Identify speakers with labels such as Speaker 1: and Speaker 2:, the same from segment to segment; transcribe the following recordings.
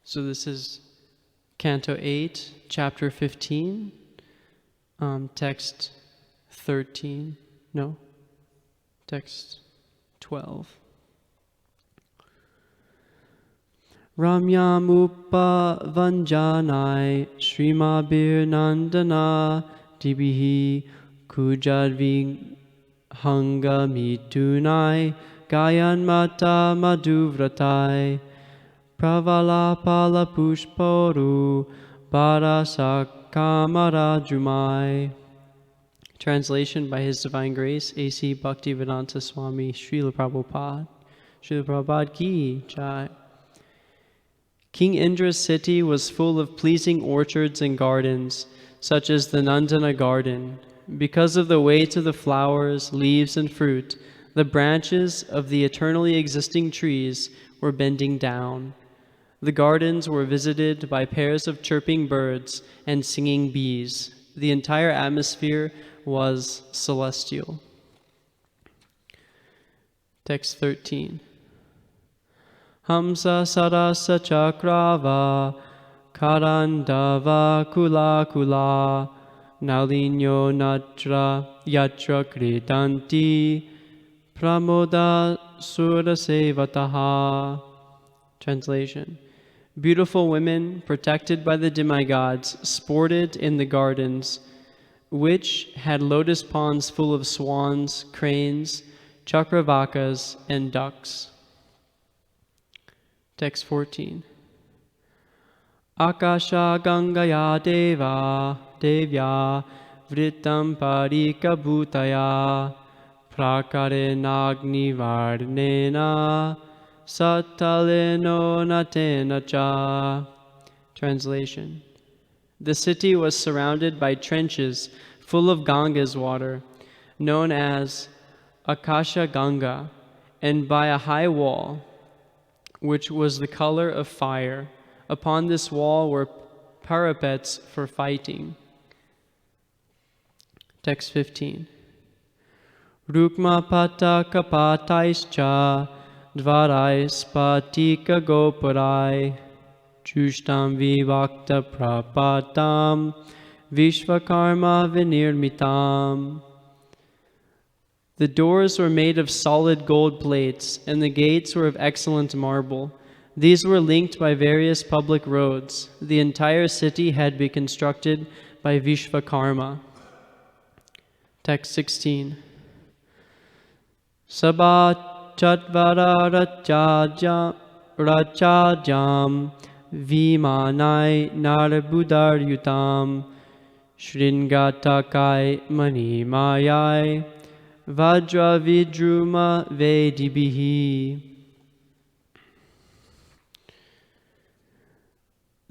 Speaker 1: So this is Canto 8, Chapter 15, text 13, no, text 12. Ramyam upavanjanai Srimabir Nandana Dibihi Kujadvi Hangamitunai Gayan Mata Madhuvratai Pravalapala Pushporu Bharasakamarajumai. Translation by His Divine Grace, A.C. Bhaktivedanta Swami Srila Prabhupada. Srila Prabhupada Ki Jai. King Indra's city was full of pleasing orchards and gardens, such as the Nandana garden. Because of the weight of the flowers, leaves, and fruit, the branches of the eternally existing trees were bending down. The gardens were visited by pairs of chirping birds and singing bees. The entire atmosphere was celestial. Text 13. Hamsa sarasa chakrava karandava kula kula nalinyo natra yatra kritanti pramoda surasevataha. Translation. Beautiful women, protected by the demigods, sported in the gardens, which had lotus ponds full of swans, cranes, chakravakas, and ducks. Text 14. Akasha Gangaya Deva Devya Vritam Parika Bhutaya Prakare Nagni Varnena Sataleno Natena Cha. Translation. The city was surrounded by trenches full of Ganga's water, known as Akasha Ganga, and by a high wall, which was the color of fire. Upon this wall were parapets for fighting. Text 15. Rukma pataka pataischa dvarais patika gopurai chushtam vivakta prapatam vishvakarma vinirmitam. The doors were made of solid gold plates, and the gates were of excellent marble. These were linked by various public roads. The entire city had been constructed by Vishvakarma. Text 16. Sabha chatvara rachajam vimanai narabudaryutam shringatakai manimayai Vajra Vidruma Vedibihi.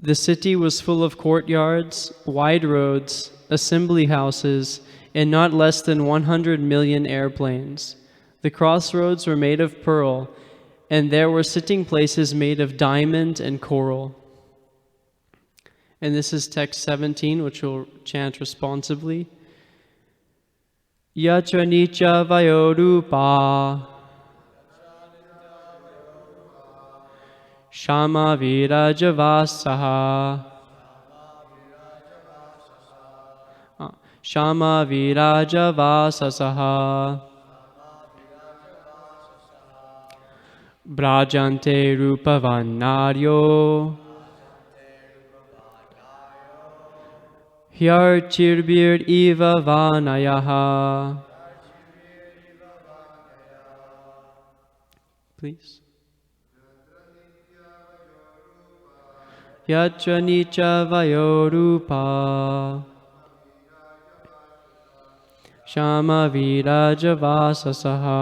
Speaker 1: The city was full of courtyards, wide roads, assembly houses, and not less than 100 million airplanes. The crossroads were made of pearl, and there were sitting places made of diamond and coral. And this is text 17, which we'll chant responsibly. Yatra nicha vayorupa Shama virajavasaha Shama virajavasasaha Brajante rupavanaryo Hyar chirbir iva vanayaha. Please. Yatra nicha vayorupa Shama virajavasasaha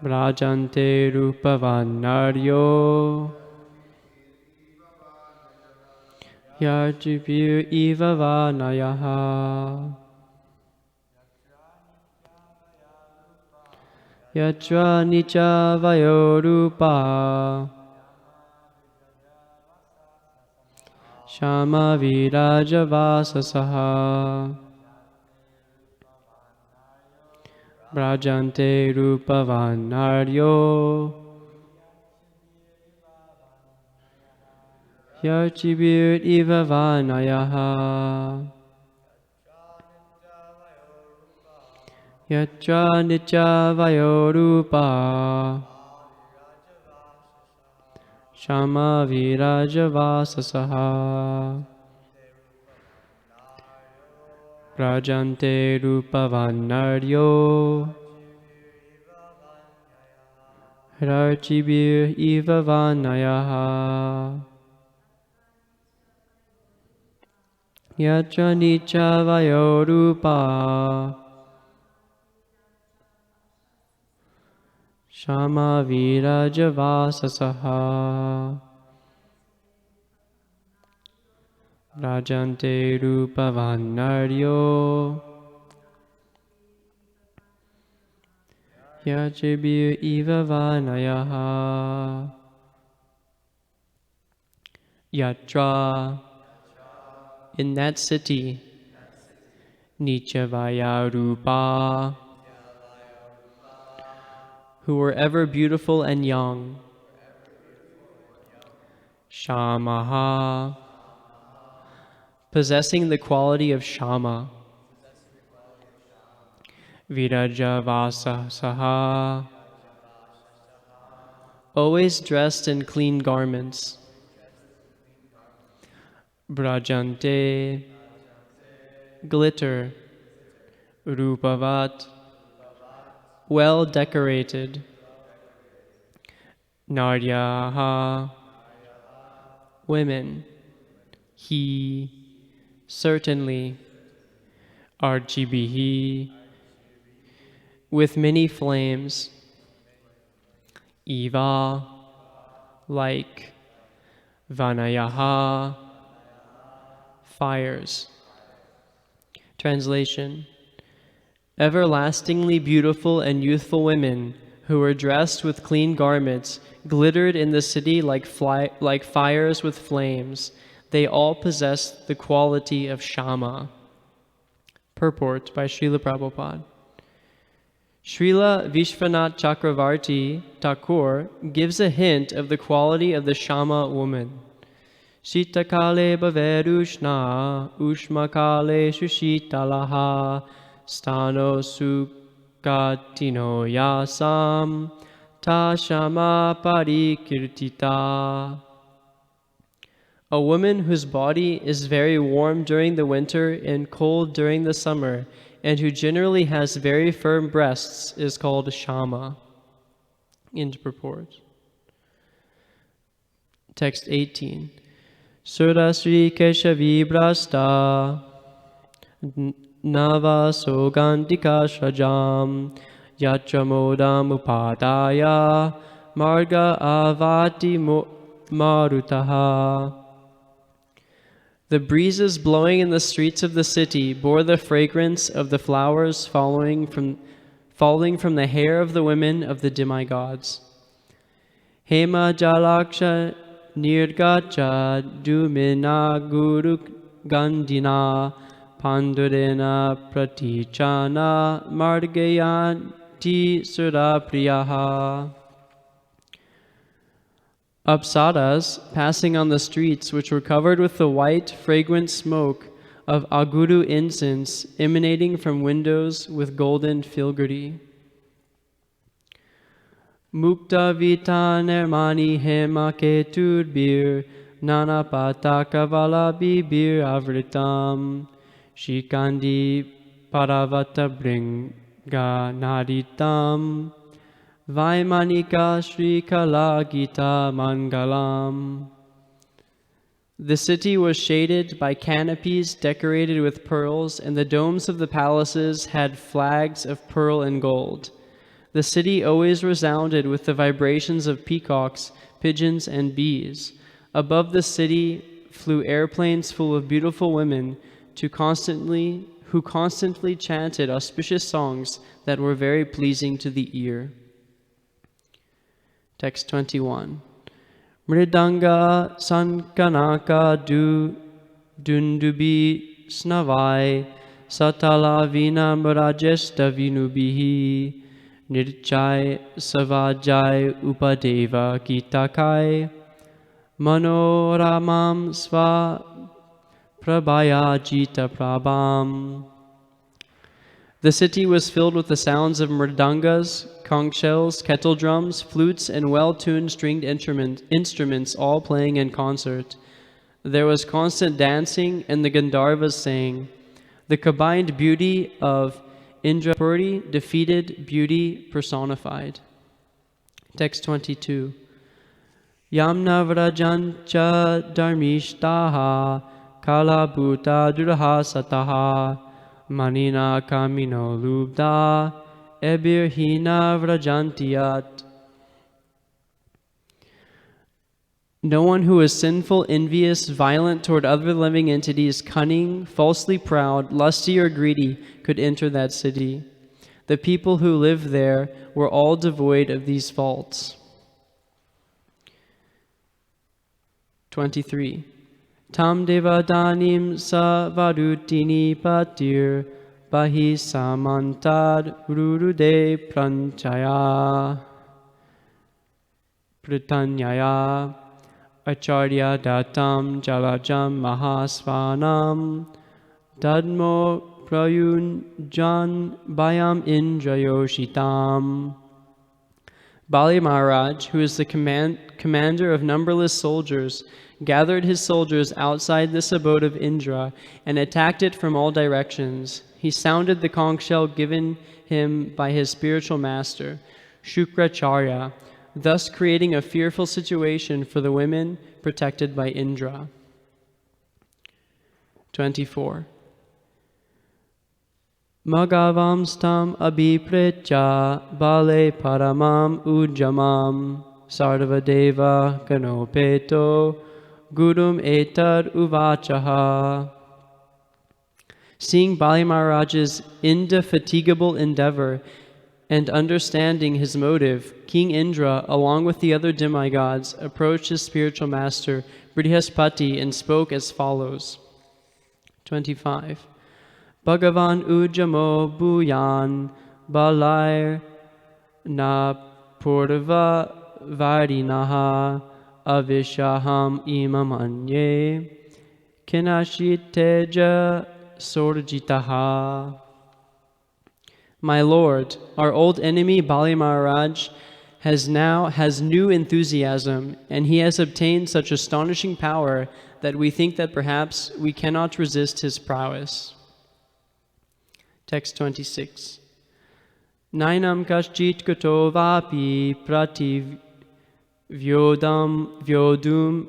Speaker 1: Brajante rupavanaryo Yarjibir iva vanayaha. Yatra nicha vayorupa Shama virajavasasaha Brajante Rupavan Naryo Yarchibir Iva Vanayaha Yatra Nitya Vayorupa Shama Virajavasasaha Brajante Rupavan Naryo Harchibir Iva Vanayaha Yatra Nitya Vayorupa Shama Virajavasasaha Rajante Rupavan Naryo Yachibir Iva Vanayaha Yatra. In that city, Nityavaya Rupa, who were ever beautiful and young, Shamaha, possessing the quality of Shama, Virajavasasaha, always dressed in clean garments, Brajante, glitter, Rupavat, well decorated, Naryaha, women, he, certainly, Archibihi, with many flames, Eva, like, Vanayaha, fires. Translation: everlastingly beautiful and youthful women who were dressed with clean garments glittered in the city like fires with flames. They all possessed the quality of Shama. Purport by Srila Prabhupada. Srila Vishwanath Chakravarti Thakur gives a hint of the quality of the Shama woman. Shitakale bhaverushna, ushmakale shushitalaha, stano sukatino yasam, ta shama parikirtita. A woman whose body is very warm during the winter and cold during the summer, and who generally has very firm breasts, is called Shama. End purport. Text 18. Surasri Keshavi Brasta Nava Sogantika Shajam Yatra Modam Upadaya Marga Avati Marutaha. The breezes blowing in the streets of the city bore the fragrance of the flowers falling from the hair of the women of the demigods. Hema Jalaksha Nirgacha Dumina Guru Gandhina Pandurena Pratichana Margayanti Surapriyaha. Apsaras, passing on the streets which were covered with the white, fragrant smoke of aguru incense emanating from windows with golden filigree. Mukta vita nirmani hema keturbir nana pataka vala bibir avritam shikandi paravata bringa naditam vaimanika shrikala gita mangalam. The city was shaded by canopies decorated with pearls, and the domes of the palaces had flags of pearl and gold. The city always resounded with the vibrations of peacocks, pigeons, and bees. Above the city flew airplanes full of beautiful women who constantly chanted auspicious songs that were very pleasing to the ear. Text 21. Mridanga sankanaka dundubi snavai Satala vinam rajesta vinubihi nirchai savajai upadeva kitakai manoramam sva prabhaya jita prabham. The city was filled with the sounds of mridangas, conch shells, kettle drums, flutes, and well-tuned stringed instruments all playing in concert. There was constant dancing, and the Gandharvas sang. The combined beauty of Indrapuri defeated beauty personified. Text 22. Yamna vrajancha dharmishtaha kalabhuta durha sataha manina kamino lubda ebirhina vrajantiyat. No one who is sinful, envious, violent toward other living entities, cunning, falsely proud, lusty, or greedy could enter that city. The people who lived there were all devoid of these faults. 23. Tam devadanim savarutini patir bahi samantad rurude pranchaya pritanyaya acharya datam jalajam mahasvanam dadmo prayunjan bayam indrayoshitam. Bali Maharaj, who is the commander of numberless soldiers, gathered his soldiers outside this abode of Indra and attacked it from all directions. He sounded the conch shell given him by his spiritual master, Shukracharya, thus creating a fearful situation for the women protected by Indra. 24. Magavam stam abhipretya bale paramam ujamam sarvadeva kanopeto gurum etad uvachaha. Seeing Bali Maharaj's indefatigable endeavor and understanding his motive, King Indra, along with the other demigods, approached his spiritual master, Brihaspati, and spoke as follows. 25. Bhagavan ujamo bhuyan balair na purva varinaha avishaham imamanye kinashiteja sorjitaha. My lord, our old enemy Bali Maharaj has new enthusiasm, and he has obtained such astonishing power that we think that perhaps we cannot resist his prowess. Text 26. Nainam kaschit kato vapi prati vyodum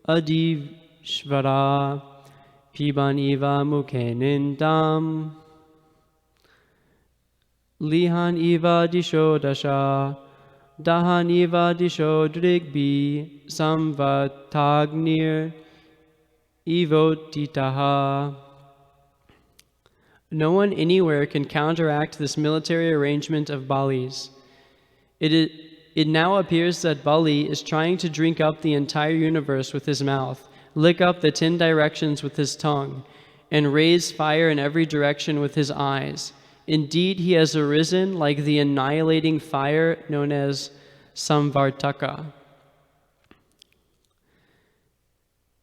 Speaker 1: adivshvara piban iva mukhenindam lihan iva disho dasha dahan iva disho drigbi samvatagnir evotitaha. No one anywhere can counteract this military arrangement of Bali's. It now appears that Bali is trying to drink up the entire universe with his mouth, lick up the 10 directions with his tongue, and raise fire in every direction with his eyes. Indeed, he has arisen like the annihilating fire known as Samvartaka.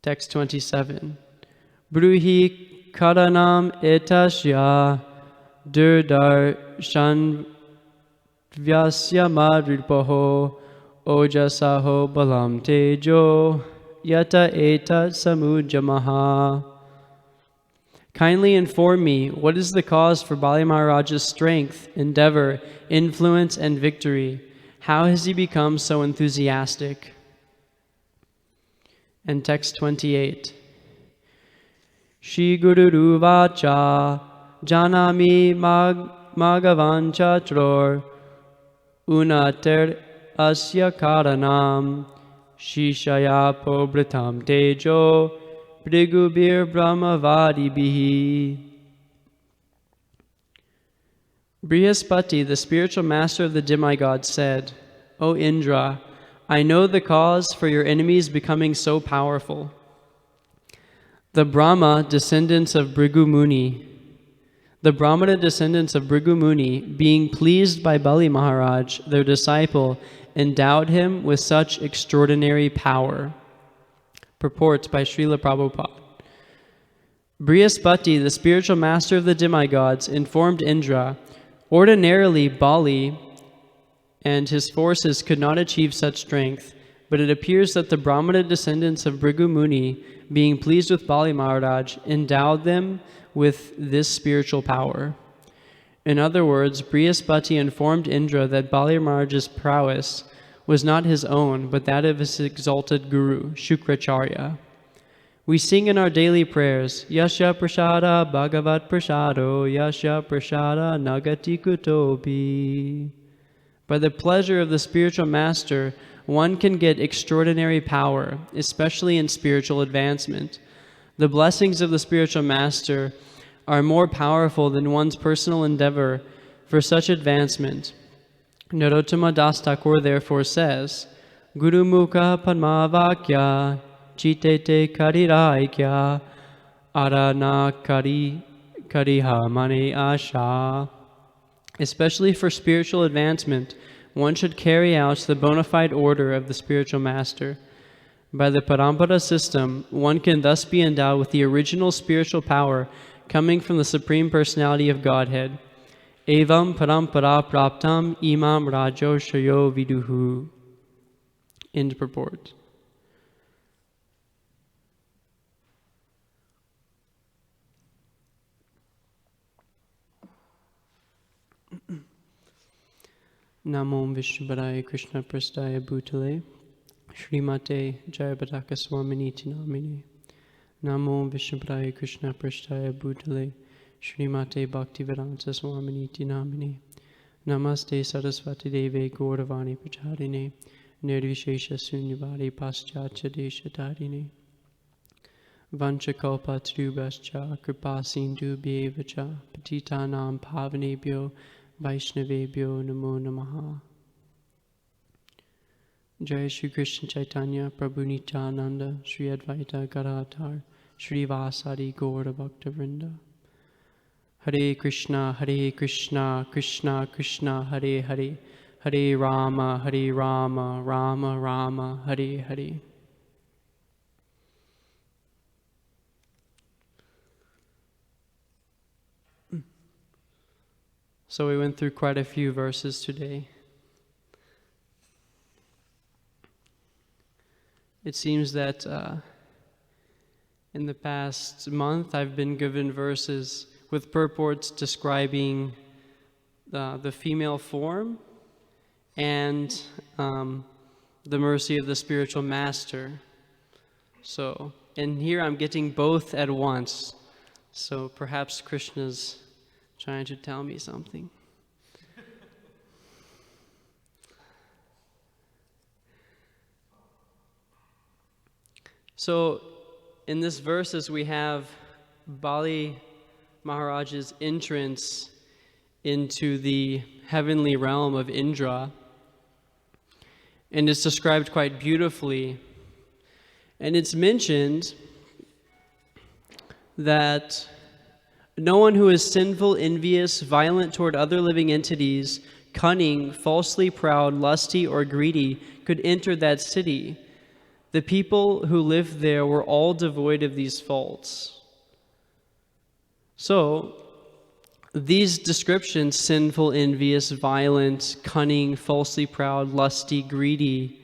Speaker 1: Text 27. Bruhi karanam etasya durdar shanvyasya madripaho ojasaho balam tejo yata eta samujamaha. Kindly inform me, what is the cause for Bali Maharaj's strength, endeavor, influence, and victory? How has he become so enthusiastic? And text 28. Shri Guru Vacha Janami Magavan Chatror Unater Asya Karanam Shishaya Pobritam Tejo Brigubir Brahmavadi Bihi. Brihaspati, the spiritual master of the demigods, said, O Indra, I know the cause for your enemies becoming so powerful. The Brahma, descendants of Bhrigu Muni, The Brahmana descendants of Bhrigu Muni, being pleased by Bali Maharaj, their disciple, endowed him with such extraordinary power. Purports by Srila Prabhupada. Brihaspati, the spiritual master of the demigods, informed Indra, ordinarily Bali and his forces could not achieve such strength, but it appears that the Brahmana descendants of Bhrigu Muni, being pleased with Bali Maharaj, endowed them with this spiritual power. In other words, Brihaspati informed Indra that Bali Maharaj's prowess was not his own, but that of his exalted guru, Shukracharya. We sing in our daily prayers, Yasya Prasada Bhagavat Prasado, Yasya Prasada Nagati Kutobi. By the pleasure of the spiritual master, one can get extraordinary power, especially in spiritual advancement. The blessings of the spiritual master are more powerful than one's personal endeavor for such advancement. Narottama Das Thakur therefore says, Guru Mukha Padmavakya Chitete Kariraikya Arana Kariha Mane Asha. Especially for spiritual advancement, one should carry out the bona fide order of the spiritual master. By the Parampara system, one can thus be endowed with the original spiritual power coming from the Supreme Personality of Godhead. Evam Parampara Praptam Imam Rajo Shayo Viduhu. End purport. Namo Vishnupadaya Krishna Prasthaya Bhutale Srimate Jayabhataka Swaminiti Namine. Namo Vishnupadaya Krishna Prasthaya Bhutale Srimate Bhaktivedanta Swaminiti Namine. Namaste Saraswati Deve Gauravani Pracharine Nirvishesha Sunyavadi Paschatya Deshatarine Vanchakalpa Trubhascha Kripa Sindhu Bhevacha Patitanam Pavanebhyo Vaishnavebhyo Namo Namaha. Jai Shri Krishna Chaitanya Prabhu Nityananda Shri Advaita Gadadhar Shri Vasari Gaura Bhakta Vrinda. Hare Krishna, Krishna Krishna, Hare Hare, Hare Rama, Rama Rama, Hare Hare. So we went through quite a few verses today. It seems that in the past month I've been given verses with purports describing the female form and the mercy of the spiritual master. So, and here I'm getting both at once. So perhaps Krishna's trying to tell me something. So in this verses we have Bali Maharaj's entrance into the heavenly realm of Indra, and it's described quite beautifully. And it's mentioned that no one who is sinful, envious, violent toward other living entities, cunning, falsely proud, lusty, or greedy could enter that city. The people who lived there were all devoid of these faults. So, these descriptions, sinful, envious, violent, cunning, falsely proud, lusty, greedy,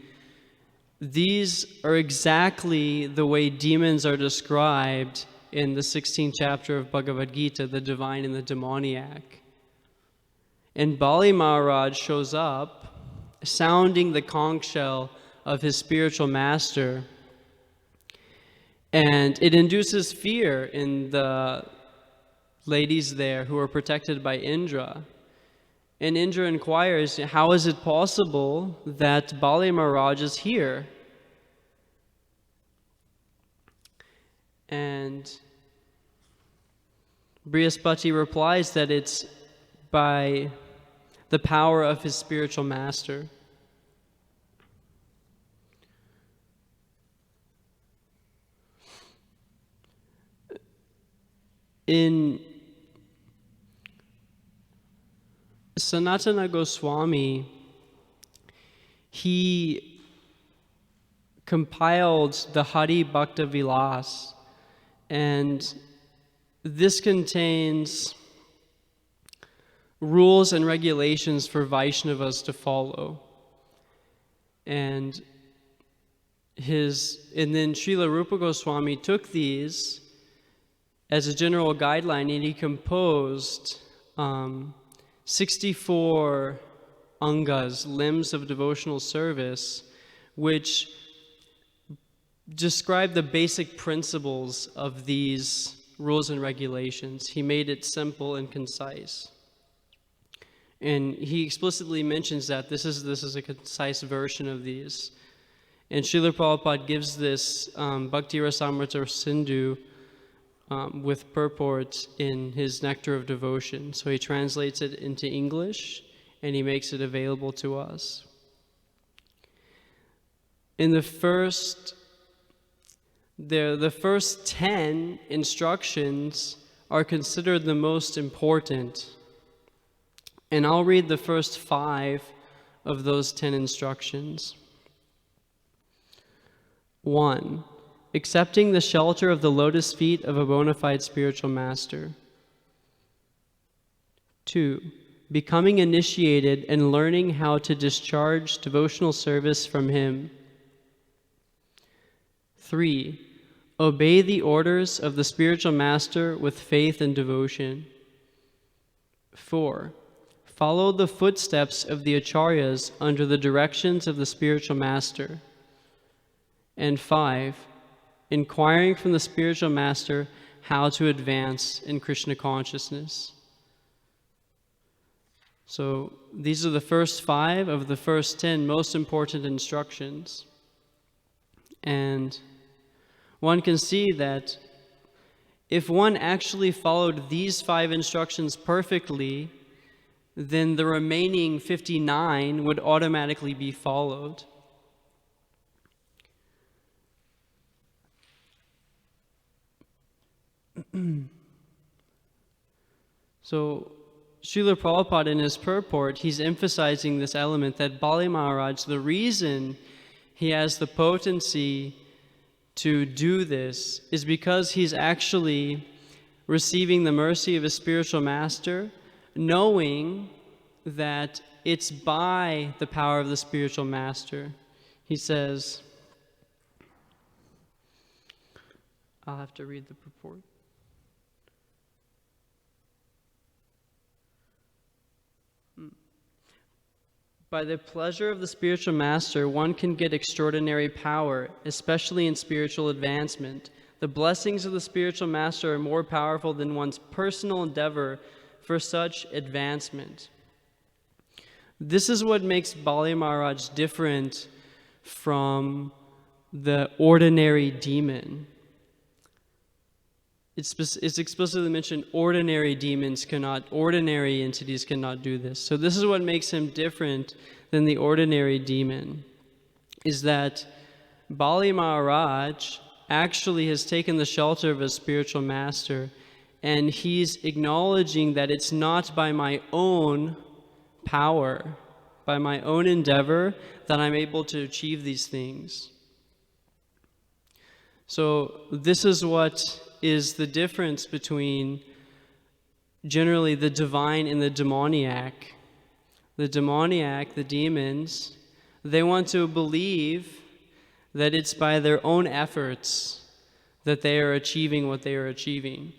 Speaker 1: these are exactly the way demons are described in the 16th chapter of Bhagavad Gita, the divine and the demoniac. And Bali Maharaj shows up, sounding the conch shell of his spiritual master, and it induces fear in the ladies there who are protected by Indra. And Indra inquires, how is it possible that Bali Maharaj is here? And Brihaspati replies that it's by the power of his spiritual master. In Sanatana Goswami, he compiled the Hari Bhakta Vilas, and this contains rules and regulations for Vaishnavas to follow. And then Srila Rupa Goswami took these as a general guideline, and he composed 64 angas, limbs of devotional service, which describe the basic principles of these rules and regulations. He made it simple and concise. And he explicitly mentions that this is a concise version of these. And Srila Prabhupada gives this Bhakti Rasamrita Sindhu with purport in his Nectar of Devotion. So he translates it into English and he makes it available to us. In the first 10 instructions are considered the most important. And I'll read the first 5 of those 10 instructions. 1. Accepting the shelter of the lotus feet of a bona fide spiritual master. 2. Becoming initiated and learning how to discharge devotional service from him. 3. Obey the orders of the spiritual master with faith and devotion. 4. Follow the footsteps of the acharyas under the directions of the spiritual master. And 5. Inquiring from the spiritual master how to advance in Krishna consciousness. So these are the first 5 of the first 10 most important instructions. And one can see that if one actually followed these 5 instructions perfectly, then the remaining 59 would automatically be followed. So Srila Prabhupada in his purport, he's emphasizing this element that Bali Maharaj, the reason he has the potency to do this is because he's actually receiving the mercy of a spiritual master, knowing that it's by the power of the spiritual master. He says, I'll have to read the purport. By the pleasure of the spiritual master, one can get extraordinary power, especially in spiritual advancement. The blessings of the spiritual master are more powerful than one's personal endeavor for such advancement. This is what makes Bali Maharaj different from the ordinary demon. It's explicitly mentioned ordinary entities cannot do this. So this is what makes him different than the ordinary demon, is that Bali Maharaj actually has taken the shelter of a spiritual master, and he's acknowledging that it's not by my own power, by my own endeavor, that I'm able to achieve these things. So this is what is the difference between generally the divine and the demoniac. The demoniac, the demons, they want to believe that it's by their own efforts that they are achieving what they are achieving.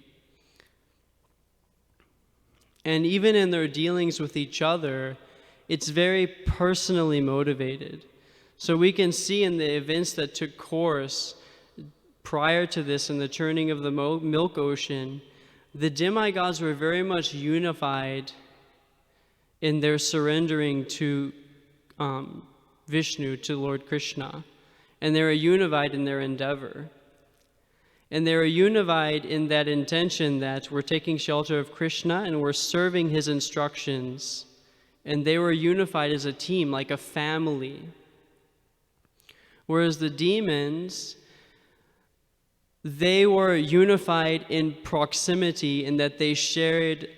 Speaker 1: And even in their dealings with each other, it's very personally motivated. So we can see in the events that took course prior to this, in the churning of the milk ocean, the demigods were very much unified in their surrendering to Vishnu, to Lord Krishna. And they were unified in their endeavor. And they were unified in that intention that we're taking shelter of Krishna and we're serving his instructions. And they were unified as a team, like a family. Whereas the demons, they were unified in proximity in that they shared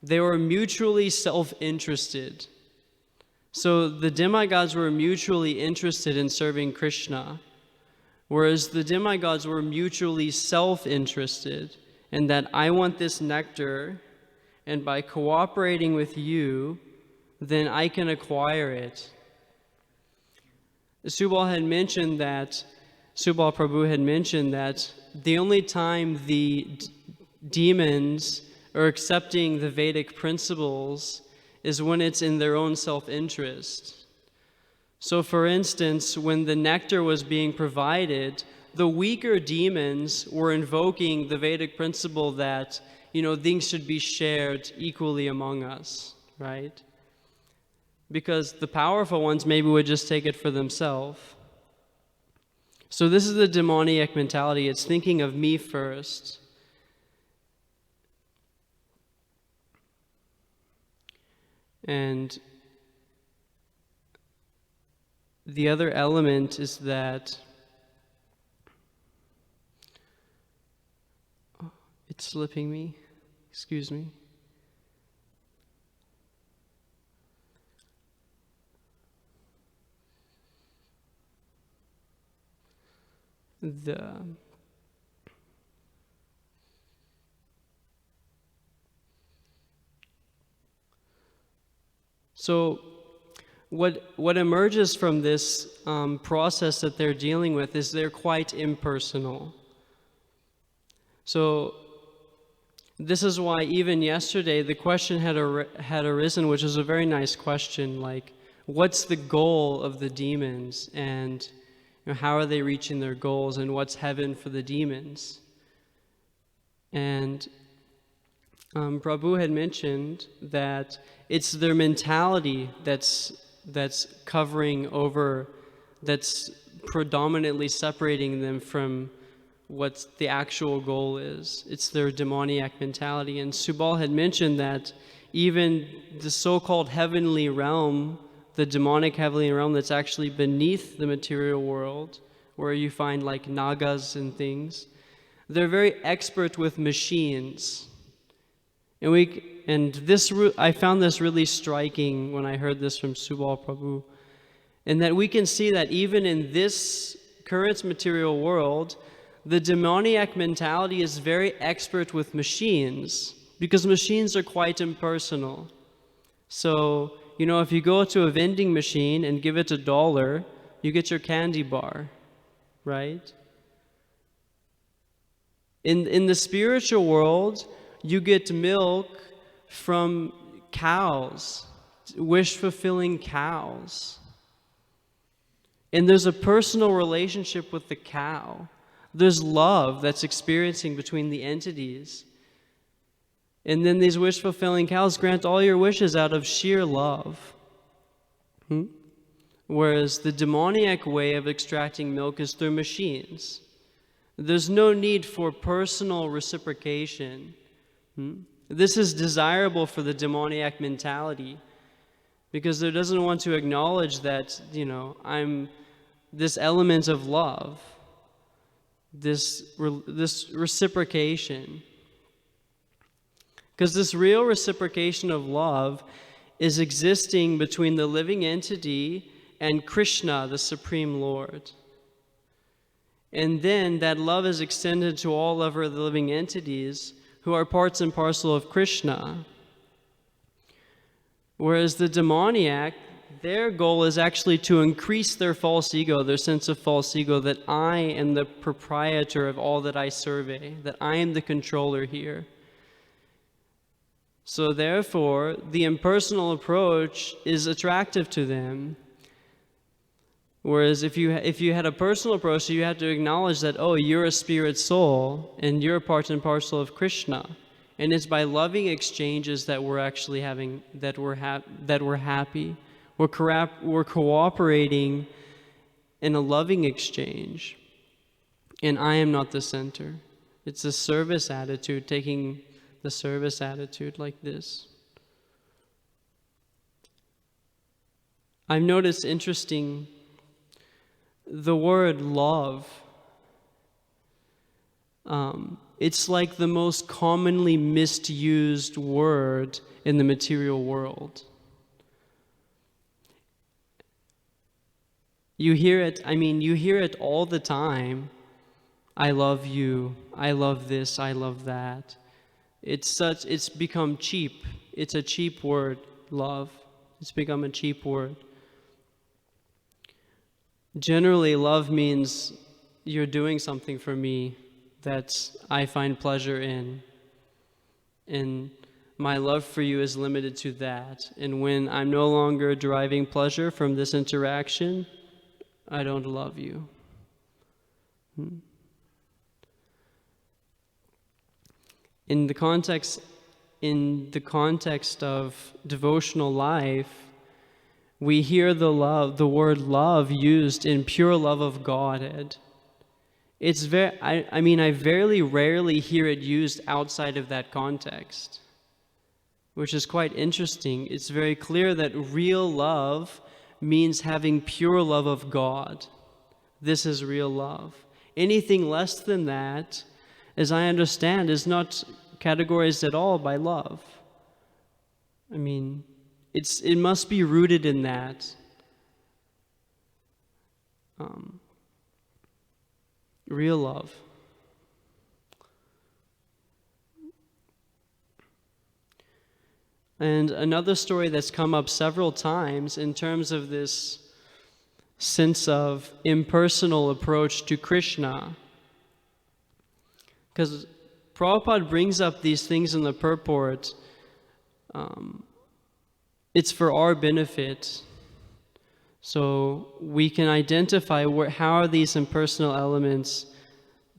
Speaker 1: They were mutually self-interested. So the demigods were mutually interested in serving Krishna, whereas the demigods were mutually self-interested in that I want this nectar, and by cooperating with you, then I can acquire it. Subal Prabhu had mentioned that the only time the demons are accepting the Vedic principles is when it's in their own self-interest. So for instance, when the nectar was being provided, the weaker demons were invoking the Vedic principle that, things should be shared equally among us, right? Because the powerful ones maybe would just take it for themselves. So this is the demoniac mentality. It's thinking of me first. And the other element is that it's slipping me. Excuse me. So what emerges from this process that they're dealing with is they're quite impersonal. So this is why even yesterday the question had arisen, which is a very nice question, like, what's the goal of the demons, and how are they reaching their goals, and what's heaven for the demons? And Prabhu had mentioned that it's their mentality that's covering over, that's predominantly separating them from what the actual goal is. It's their demoniac mentality. And Subal had mentioned that even the so-called heavenly realm, the demonic heavenly realm that's actually beneath the material world, where you find like nagas and things, they're very expert with machines. I found this really striking when I heard this from Subal Prabhu, and that we can see that even in this current material world, the demoniac mentality is very expert with machines, because machines are quite impersonal. So, if you go to a vending machine and give it $1, you get your candy bar, right? In the spiritual world, you get milk from cows, wish-fulfilling cows. And there's a personal relationship with the cow. There's love that's experiencing between the entities. And then these wish-fulfilling cows grant all your wishes out of sheer love. Whereas the demoniac way of extracting milk is through machines. There's no need for personal reciprocation. This is desirable for the demoniac mentality, because it doesn't want to acknowledge that, I'm this element of love, this reciprocation. Because this real reciprocation of love is existing between the living entity and Krishna, the Supreme Lord. And then that love is extended to all of the living entities who are parts and parcel of Krishna. Whereas the demoniac, their goal is actually to increase their false ego, their sense of false ego, that I am the proprietor of all that I survey, that I am the controller here. So therefore, the impersonal approach is attractive to them. Whereas if you had a personal approach, you have to acknowledge that, you're a spirit soul and you're part and parcel of Krishna, and it's by loving exchanges that we're actually having, that we're happy. We're cooperating in a loving exchange, and I am not the center. It's a service attitude, taking the service attitude like this. I've noticed interesting. The word love it's like the most commonly misused word in the material world. You hear it all the time. I love you, I love this, I love that. It's become cheap. It's a cheap word, love. It's become a cheap word. Generally, love means you're doing something for me that I find pleasure in. And my love for you is limited to that. And when I'm no longer deriving pleasure from this interaction, I don't love you. In the context of devotional life, we hear the word love used in pure love of Godhead. I very rarely hear it used outside of that context, which is quite interesting. It's very clear that real love means having pure love of God. This is real love. Anything less than that, as I understand, is not categorized at all by love. I mean, it must be rooted in that. Real love. And another story that's come up several times in terms of this sense of impersonal approach to Krishna, because Prabhupada brings up these things in the purport. It's for our benefit, so we can identify how are these impersonal elements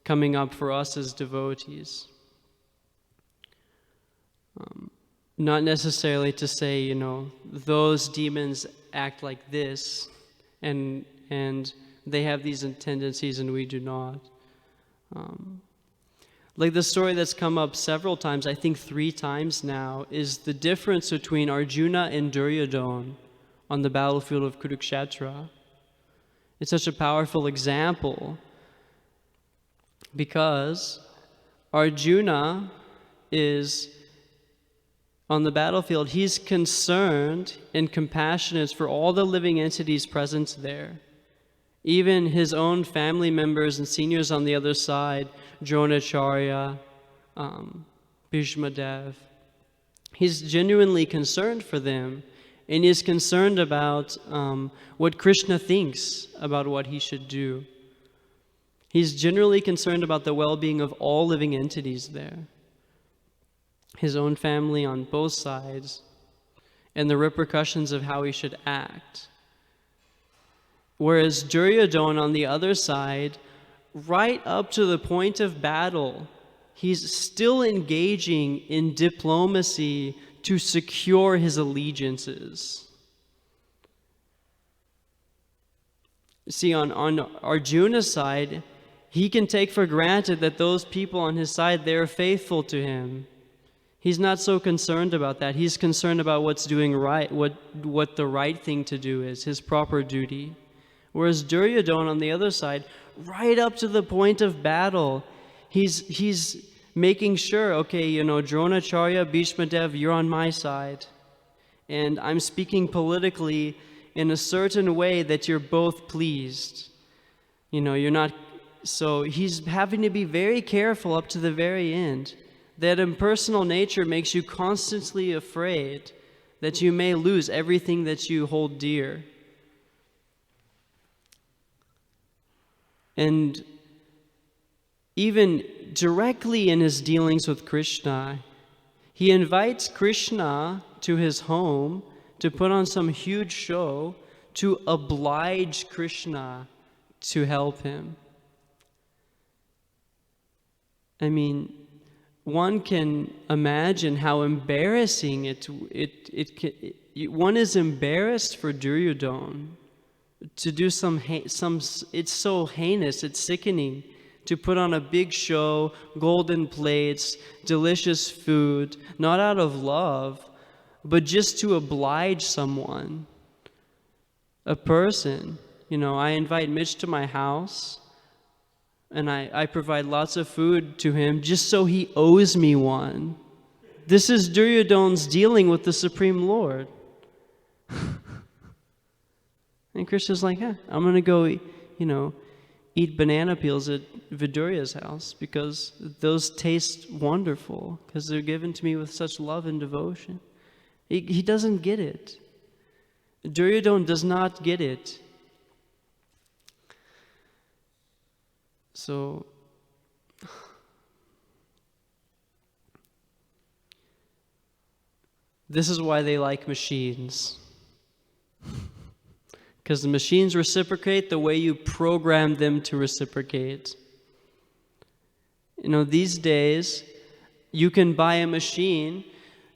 Speaker 1: coming up for us as devotees. Not necessarily to say, those demons act like this, and they have these tendencies and we do not. Like the story that's come up several times, I think 3 times now, is the difference between Arjuna and Duryodhana on the battlefield of Kurukshetra. It's such a powerful example because Arjuna is on the battlefield, he's concerned and compassionate for all the living entities present there. Even his own family members and seniors on the other side, Dronacharya, Bhishmadev. He's genuinely concerned for them, and he's concerned about what Krishna thinks about what he should do. He's generally concerned about the well-being of all living entities there. His own family on both sides, and the repercussions of how he should act. Whereas Duryodhana on the other side, right up to the point of battle, he's still engaging in diplomacy to secure his allegiances. See, on Arjuna's side, he can take for granted that those people on his side, they're faithful to him. He's not so concerned about that. He's concerned about what's doing right, what the right thing to do is, his proper duty. Whereas Duryodhana on the other side, right up to the point of battle, he's making sure, okay, Dronacharya, Bhishmadev, you're on my side. And I'm speaking politically in a certain way that you're both pleased. You're not, so he's having to be very careful up to the very end. That impersonal nature makes you constantly afraid that you may lose everything that you hold dear. And even directly in his dealings with Krishna, he invites Krishna to his home to put on some huge show to oblige Krishna to help him. I mean, one can imagine how embarrassing one is embarrassed for Duryodhana to do it's so heinous, it's sickening to put on a big show, golden plates, delicious food, not out of love, but just to oblige someone, a person. I invite Mitch to my house. and I provide lots of food to him just so he owes me one. This is Duryodhana's dealing with the Supreme Lord. And Krishna's like, I'm going to go, eat banana peels at Vidurya's house because those taste wonderful because they're given to me with such love and devotion. He doesn't get it. Duryodhana does not get it. So, this is why they like machines. Because the machines reciprocate the way you program them to reciprocate. These days, you can buy a machine.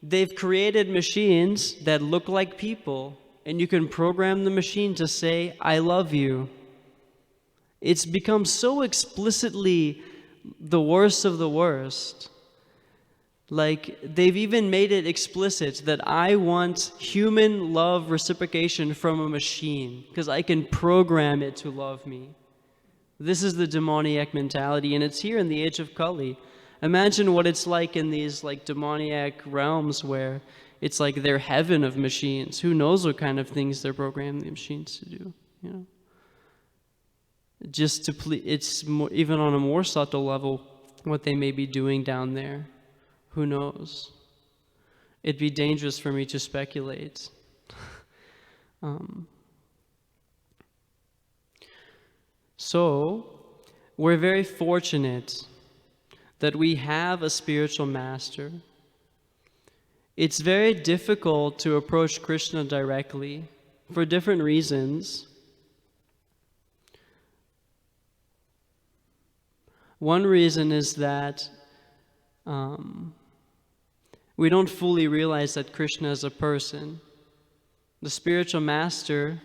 Speaker 1: They've created machines that look like people, and you can program the machine to say, I love you. It's become so explicitly the worst of the worst. Like, they've even made it explicit that I want human love reciprocation from a machine because I can program it to love me. This is the demoniac mentality, and it's here in the age of Kali. Imagine what it's like in these demoniac realms where it's like their heaven of machines. Who knows what kind of things they're programming the machines to do, Just to please, it's more, even on a more subtle level, what they may be doing down there. Who knows? It'd be dangerous for me to speculate. So, we're very fortunate that we have a spiritual master. It's very difficult to approach Krishna directly for different reasons. One reason is that we don't fully realize that Krishna is a person. The spiritual master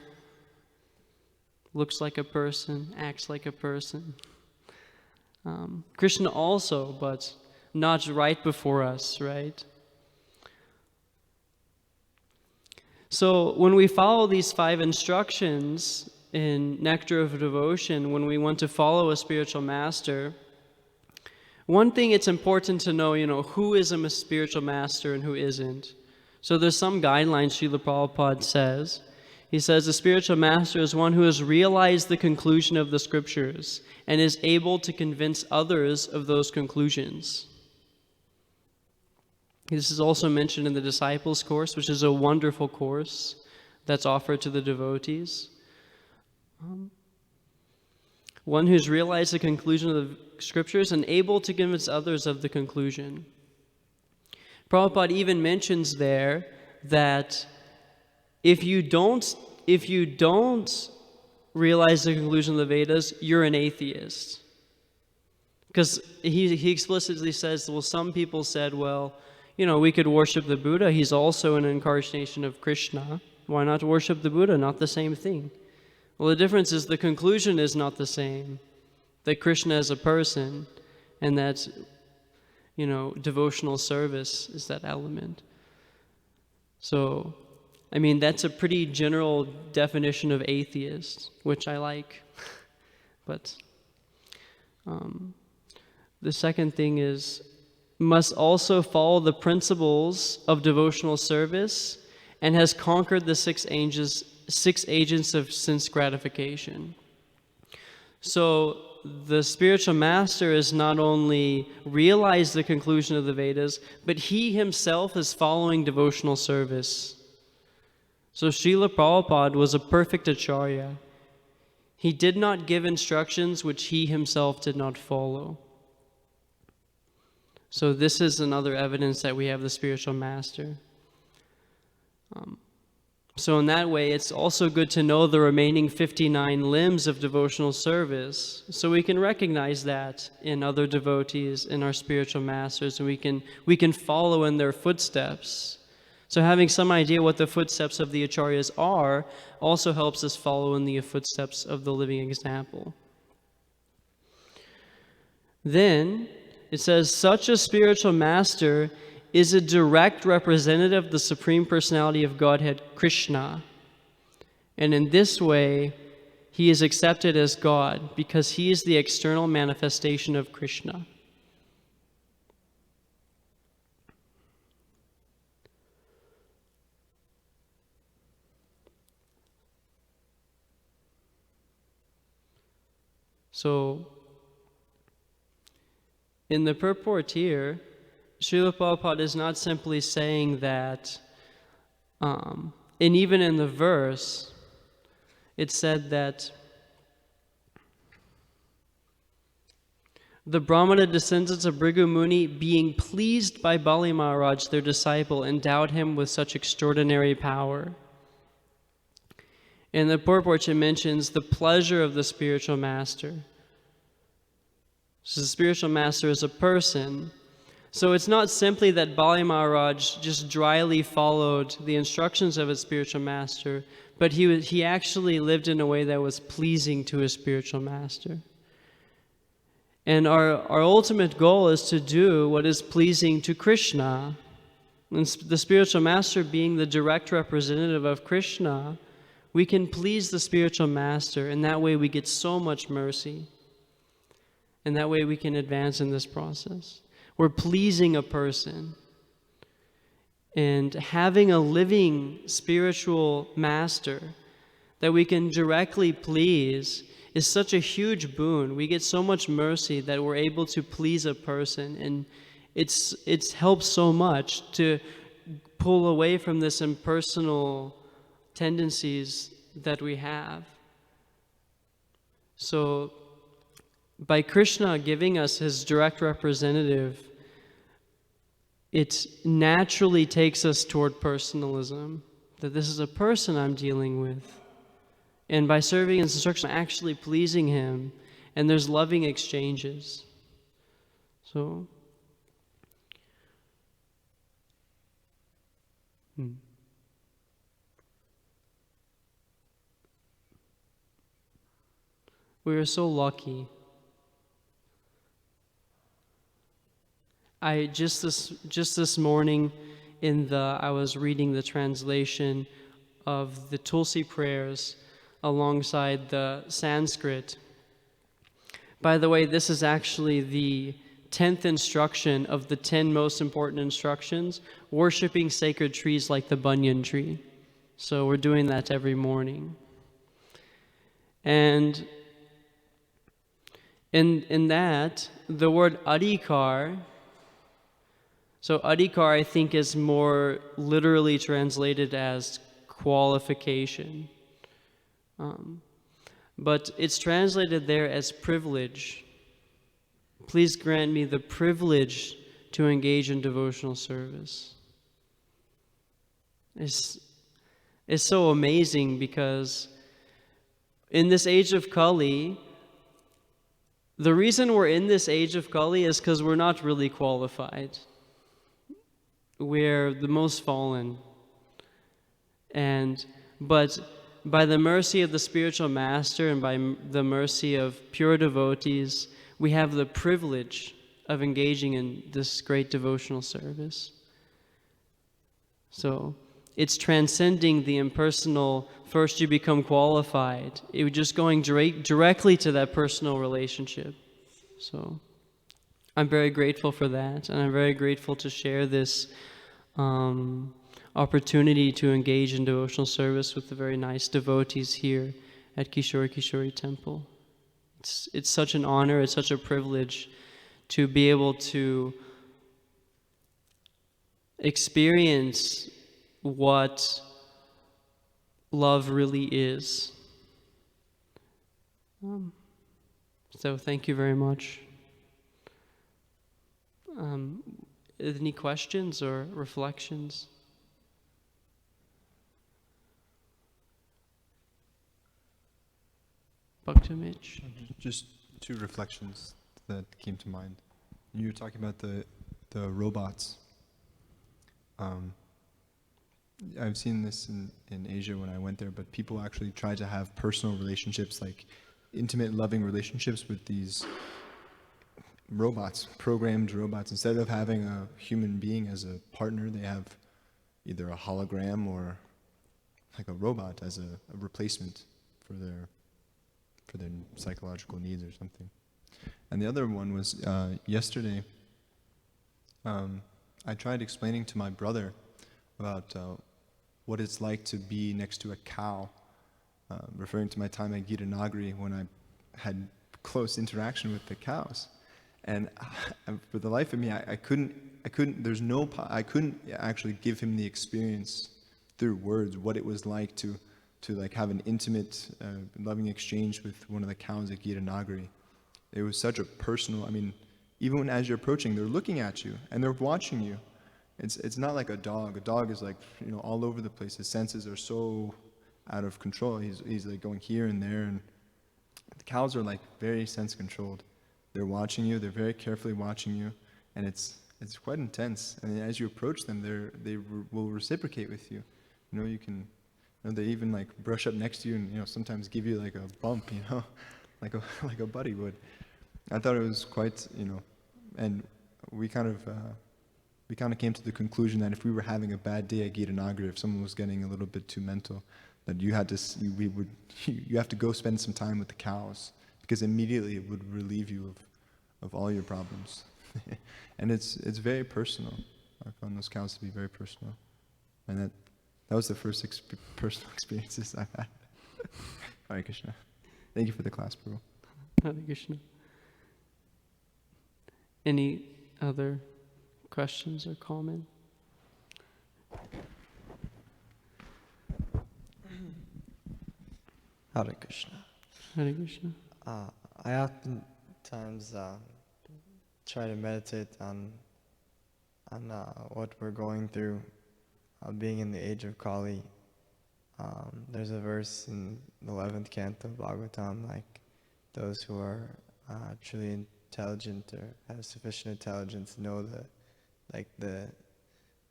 Speaker 1: looks like a person, acts like a person. Krishna also, but not right before us, right? So when we follow these 5 instructions in Nectar of Devotion, when we want to follow a spiritual master, one thing it's important to know, who is a spiritual master and who isn't. So there's some guidelines Srila Prabhupada says. He says the spiritual master is one who has realized the conclusion of the scriptures and is able to convince others of those conclusions. This is also mentioned in the Disciples course, which is a wonderful course that's offered to the devotees. One who's realized the conclusion of the scriptures and able to convince others of the conclusion. Prabhupada even mentions there that if you don't realize the conclusion of the Vedas, you're an atheist. Because he explicitly says, well, some people said, well, we could worship the Buddha. He's also an incarnation of Krishna. Why not worship the Buddha? Not the same thing. Well, the difference is the conclusion is not the same. That Krishna is a person, and that, devotional service is that element. So, that's a pretty general definition of atheist, which I like. But the second thing is, must also follow the principles of devotional service and has conquered the 6 agents of sense gratification. So the spiritual master has not only realized the conclusion of the Vedas, but he himself is following devotional service. So Srila Prabhupada was a perfect acharya. He did not give instructions which he himself did not follow. So this is another evidence that we have the spiritual master. So in that way, it's also good to know the remaining 59 limbs of devotional service, so we can recognize that in other devotees, in our spiritual masters, and we can follow in their footsteps. So having some idea what the footsteps of the acharyas are also helps us follow in the footsteps of the living example. Then it says, such a spiritual master is a direct representative of the Supreme Personality of Godhead, Krishna. And in this way, he is accepted as God because he is the external manifestation of Krishna. So, in the purport here, Srila Prabhupada is not simply saying that, and even in the verse, it said that the Brahmana descendants of Bhrigu Muni, being pleased by Bali Maharaj, their disciple, endowed him with such extraordinary power. In the purport, it mentions the pleasure of the spiritual master. So the spiritual master is a person. So it's not simply that Bali Maharaj just dryly followed the instructions of his spiritual master, but he actually lived in a way that was pleasing to his spiritual master. And our ultimate goal is to do what is pleasing to Krishna. And the spiritual master being the direct representative of Krishna, we can please the spiritual master, and that way we get so much mercy. And that way we can advance in this process. We're pleasing a person. And having a living spiritual master that we can directly please is such a huge boon. We get so much mercy that we're able to please a person. And it's helped so much to pull away from this impersonal tendencies that we have. So, by Krishna giving us his direct representative, it naturally takes us toward personalism, that this is a person I'm dealing with. And by serving his instruction, I'm actually pleasing him, and there's loving exchanges. So, we are so lucky. I just this morning I was reading the translation of the Tulsi prayers alongside the Sanskrit. By the way, this is actually the 10th instruction of the 10 most important instructions, worshiping sacred trees like the banyan tree. So we're doing that every morning. And in that, the word adhikar, so adhikar I think is more literally translated as qualification. But it's translated there as privilege. Please grant me the privilege to engage in devotional service. It's so amazing because in this age of Kali, the reason we're in this age of Kali is because we're not really qualified. We're the most fallen. But by the mercy of the spiritual master and by the mercy of pure devotees, we have the privilege of engaging in this great devotional service. So it's transcending the impersonal, first you become qualified. It was just going directly to that personal relationship. So I'm very grateful for that, and I'm very grateful to share this opportunity to engage in devotional service with the very nice devotees here at Kishori Temple. It's such an honor, it's such a privilege to be able to experience what love really is. So thank you very much. Any questions or reflections? Bhakti Mitch?
Speaker 2: Just two reflections that came to mind. You were talking about the robots. I've seen this in Asia when I went there, but people actually try to have personal relationships, like intimate, loving relationships with these robots, programmed robots. Instead of having a human being as a partner, they have either a hologram or like a robot as a replacement for their for their psychological needs or something. And the other one was yesterday. I tried explaining to my brother about what it's like to be next to a cow, referring to my time at Gitanagari when I had close interaction with the cows. And for the life of me, I couldn't actually give him the experience through words, what it was like to like have an intimate, loving exchange with one of the cows at Gitanagari. It was such a personal, even when as you're approaching, they're looking at you and they're watching you. It's not like a dog. A dog is like, all over the place. His senses are so out of control. He's like going here and there, and the cows are like very sense controlled. They're watching you. They're very carefully watching you, and it's quite intense. And as you approach them, they will reciprocate with you. You can, they even like brush up next to you and sometimes give you like a bump, like a buddy would. I thought it was quite, and we kind of came to the conclusion that if we were having a bad day at Gitanagari, if someone was getting a little bit too mental, that you have to go spend some time with the cows, because immediately it would relieve you of all your problems. And it's very personal. I found those cows to be very personal, and that was the first personal experiences I've had. Hare Krishna. Thank you for the class, Prabhu.
Speaker 1: Hare Krishna. Any other questions or comment?
Speaker 3: Hare Krishna.
Speaker 1: Hare Krishna.
Speaker 3: I oftentimes try to meditate on what we're going through, being in the age of Kali. There's a verse in the 11th canto of Bhagavatam, like those who are truly intelligent or have sufficient intelligence know the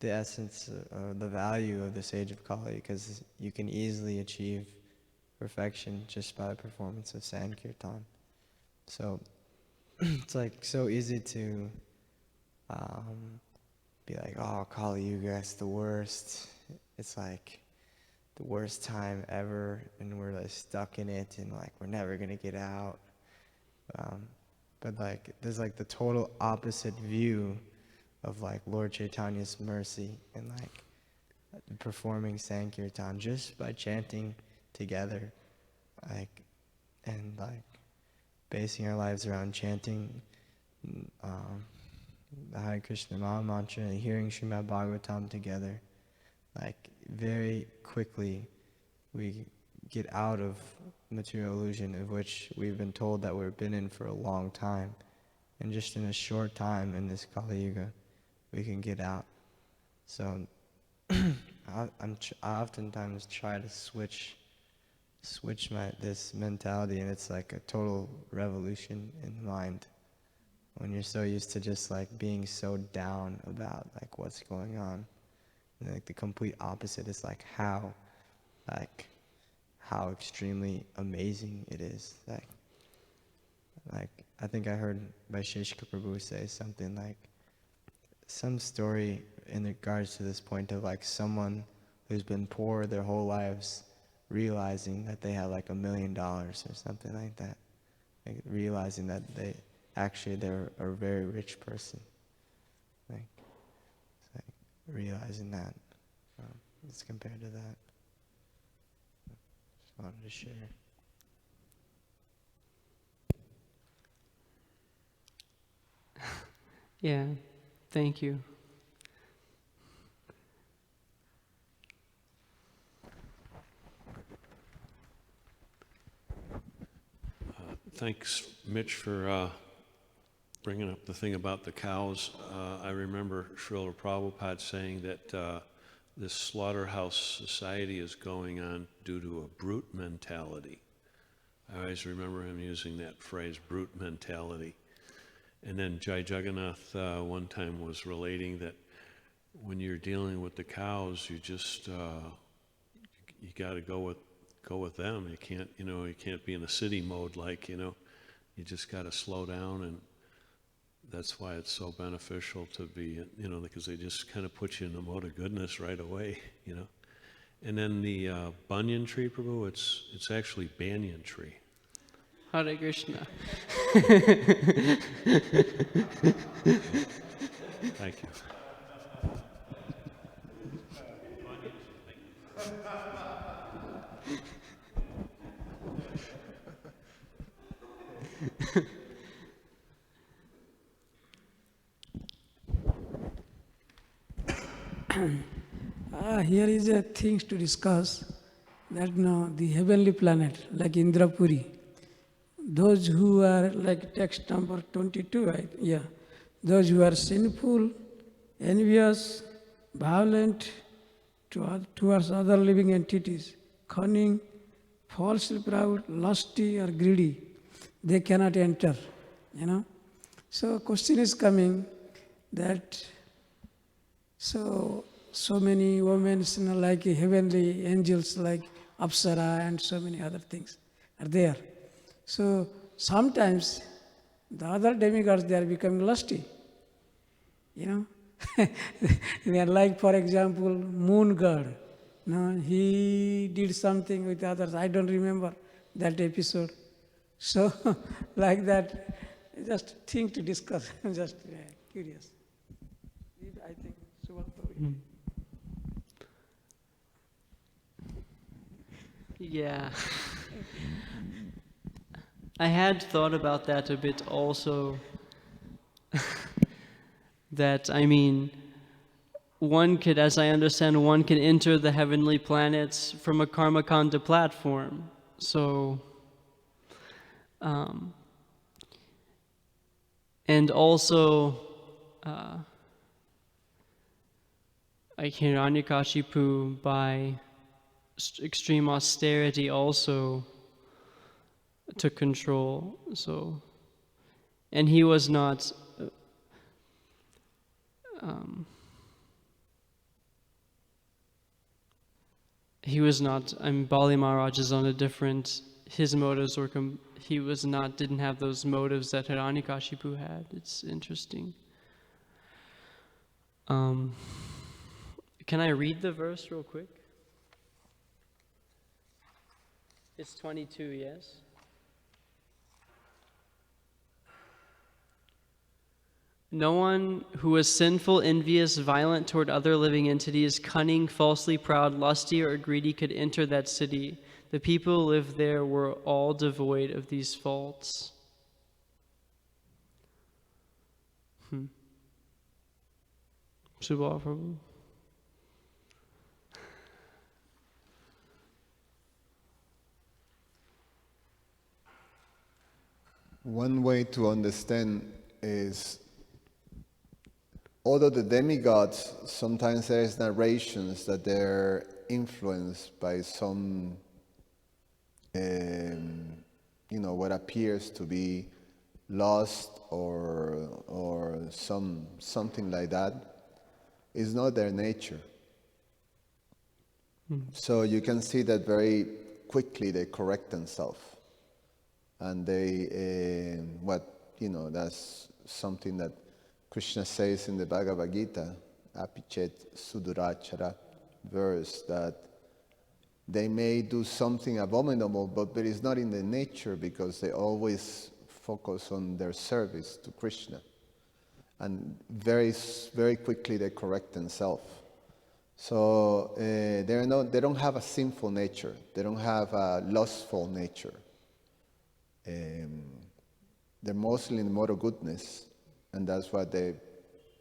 Speaker 3: essence or the value of this age of Kali, because you can easily achieve perfection just by the performance of Sankirtan. So it's like so easy to be like, oh, Kali Yuga, it's the worst. It's like the worst time ever, and we're like stuck in it, and like we're never gonna get out. But like there's like the total opposite view of like Lord Chaitanya's mercy and like performing Sankirtan just by chanting together, like, and like basing our lives around chanting the Hare Krishna Maha Mantra and hearing Srimad Bhagavatam together. Like very quickly we get out of material illusion of which we've been told that we've been in for a long time, and just in a short time in this Kali Yuga we can get out. So I oftentimes try to switch this mentality, and it's like a total revolution in the mind when you're so used to just like being so down about like what's going on. And like the complete opposite is like how extremely amazing it is. Like I think I heard Vaisheshika Prabhu say something like some story in regards to this point of like someone who's been poor their whole lives realizing that they have like $1 million or something like that. Like realizing that they're a very rich person. Like, it's like realizing that as compared to that. Just wanted to share.
Speaker 1: Yeah, thank you.
Speaker 4: Thanks, Mitch, for bringing up the thing about the cows. I remember Srila Prabhupada saying that this slaughterhouse society is going on due to a brute mentality. I always remember him using that phrase, brute mentality. And then Jai Jagannath one time was relating that when you're dealing with the cows, you just you got to go with them. You can't be in a city mode you just got to slow down, and that's why it's so beneficial to be because they just kind of put you in the mode of goodness right away. And then the banyan tree, Prabhu, it's actually banyan tree.
Speaker 1: Hare Krishna.
Speaker 4: Thank you.
Speaker 5: Here is a things to discuss that now the heavenly planet like Indrapuri, those who are like text number 22, right? Yeah, those who are sinful, envious, violent towards other living entities, cunning, falsely proud, lusty or greedy, they cannot enter, you know. So question is coming that so many women, like heavenly angels like Apsara and so many other things are there. So sometimes the other demigods, they are becoming lusty, you know. They are like, for example, moon god. No, he did something with others. I don't remember that episode. So like that, just thing to discuss. Just curious. I think Subhato.
Speaker 1: Yeah. I had thought about that a bit also. That, I mean, one could, as I understand, one can enter the heavenly planets from a Karmakanda platform. So, and also, like Hiranyakashipu, by extreme austerity, also took control. So, and he was not. He was not. I mean, Bali Maharaj is on a different. His motives were. He was not. Didn't have those motives that Hiranyakashipu had. It's interesting. Can I read the verse real quick? It's 22, yes? No one who was sinful, envious, violent toward other living entities, cunning, falsely proud, lusty, or greedy could enter that city. The people who lived there were all devoid of these faults. Subha Prabhu.
Speaker 6: One way to understand is, although the demigods, sometimes there is narrations that they're influenced by some, what appears to be lust or something like that, is not their nature. So you can see that very quickly they correct themselves. And they, that's something that Krishna says in the Bhagavad Gita, Apichet Sudurachara verse, that they may do something abominable, but it is not in their nature because they always focus on their service to Krishna. And very, very quickly they correct themselves. So they don't have a sinful nature. They don't have a lustful nature. They're mostly in the mode of goodness, and that's why they,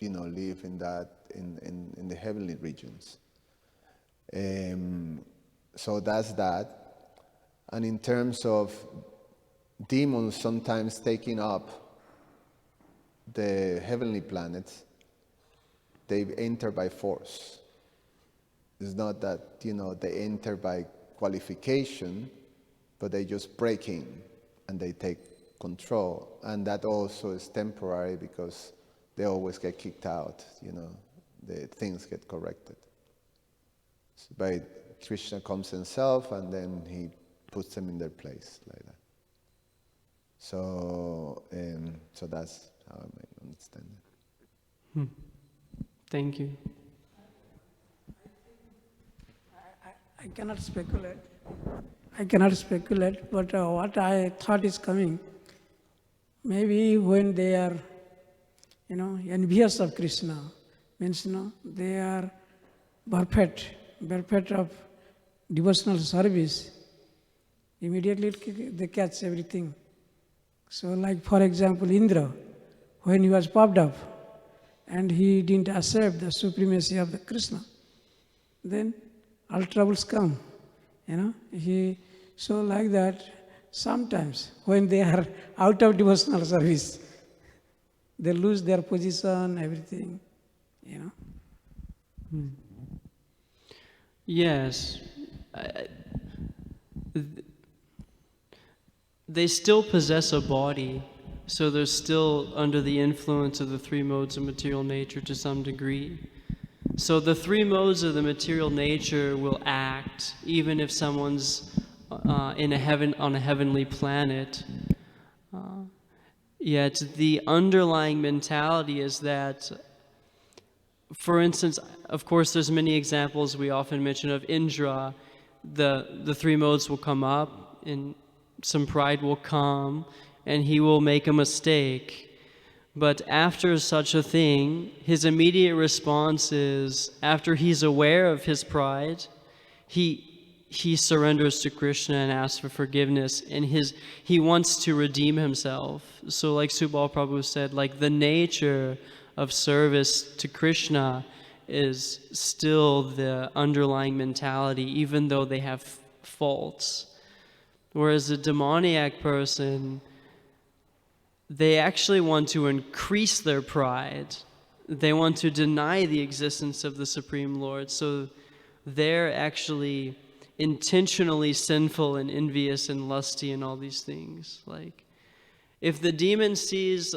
Speaker 6: live in that in the heavenly regions. So that's that. And in terms of demons sometimes taking up the heavenly planets, they enter by force. It's not that, they enter by qualification, but they just break in and they take control. And that also is temporary because they always get kicked out, the things get corrected. So by Krishna comes himself and then he puts them in their place like that. So that's how I might understand it.
Speaker 1: Thank you.
Speaker 5: I cannot speculate. I cannot speculate, but what I thought is coming, maybe when they are, envious of Krishna, means, they are perfect of devotional service, immediately they catch everything. So like for example, Indra, when he was puffed up and he didn't accept the supremacy of the Krishna, then all troubles come. So like that, sometimes when they are out of devotional service, they lose their position, everything.
Speaker 1: Yes. They still possess a body, so they're still under the influence of the three modes of material nature to some degree. So the three modes of the material nature will act even if someone's on a heavenly planet. Yet the underlying mentality is that, for instance, of course, there's many examples we often mention of Indra. The three modes will come up, and some pride will come, and he will make a mistake. But after such a thing, his immediate response is, after he's aware of his pride, he surrenders to Krishna and asks for forgiveness, and he wants to redeem himself. So like Subal Prabhu said, like the nature of service to Krishna is still the underlying mentality, even though they have faults. Whereas a demoniac person, they actually want to increase their pride. They want to deny the existence of the Supreme Lord. So they're actually intentionally sinful and envious and lusty and all these things. Like, if the demon sees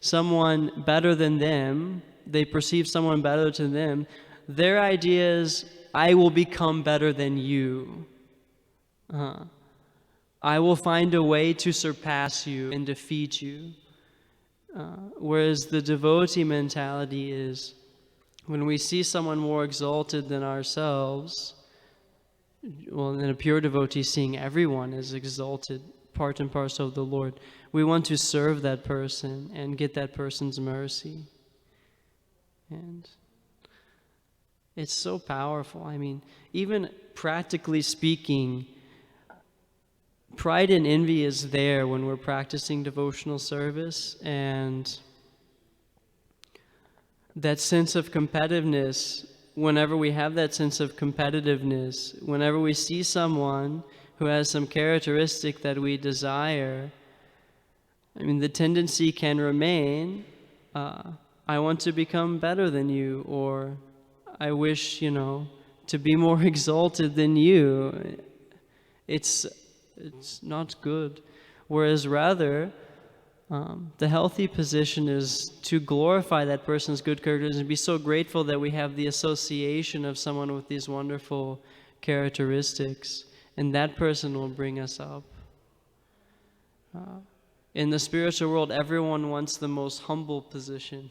Speaker 1: someone better than them, they perceive someone better than them, their idea is, I will become better than you. I will find a way to surpass you and defeat you. Whereas the devotee mentality is, when we see someone more exalted than ourselves, well, in a pure devotee seeing everyone as exalted, part and parcel of the Lord, we want to serve that person and get that person's mercy. And it's so powerful. I mean, even practically speaking, pride and envy is there when we're practicing devotional service, and that sense of competitiveness, whenever we have that sense of competitiveness, whenever we see someone who has some characteristic that we desire, I mean, the tendency can remain, I want to become better than you, or I wish, to be more exalted than you. It's not good. Whereas rather, the healthy position is to glorify that person's good characters and be so grateful that we have the association of someone with these wonderful characteristics, and that person will bring us up. In the spiritual world, everyone wants the most humble position.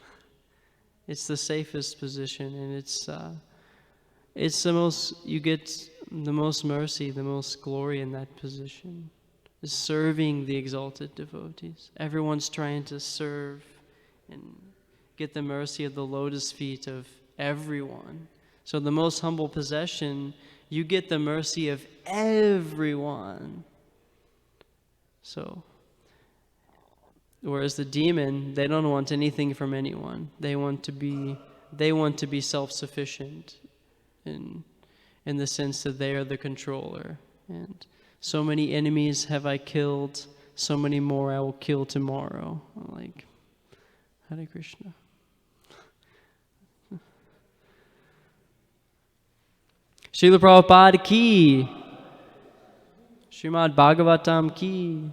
Speaker 1: It's the safest position, and it's the most, you get the most mercy, the most glory in that position, is serving the exalted devotees. Everyone's trying to serve and get the mercy of the lotus feet of everyone. So the most humble possession, you get the mercy of everyone. So, whereas the demon, they don't want anything from anyone. They want to be self-sufficient in the sense that they are the controller. And so many enemies have I killed, so many more I will kill tomorrow. Like, Hare Krishna. Srila Prabhupada ki. Srimad Bhagavatam ki.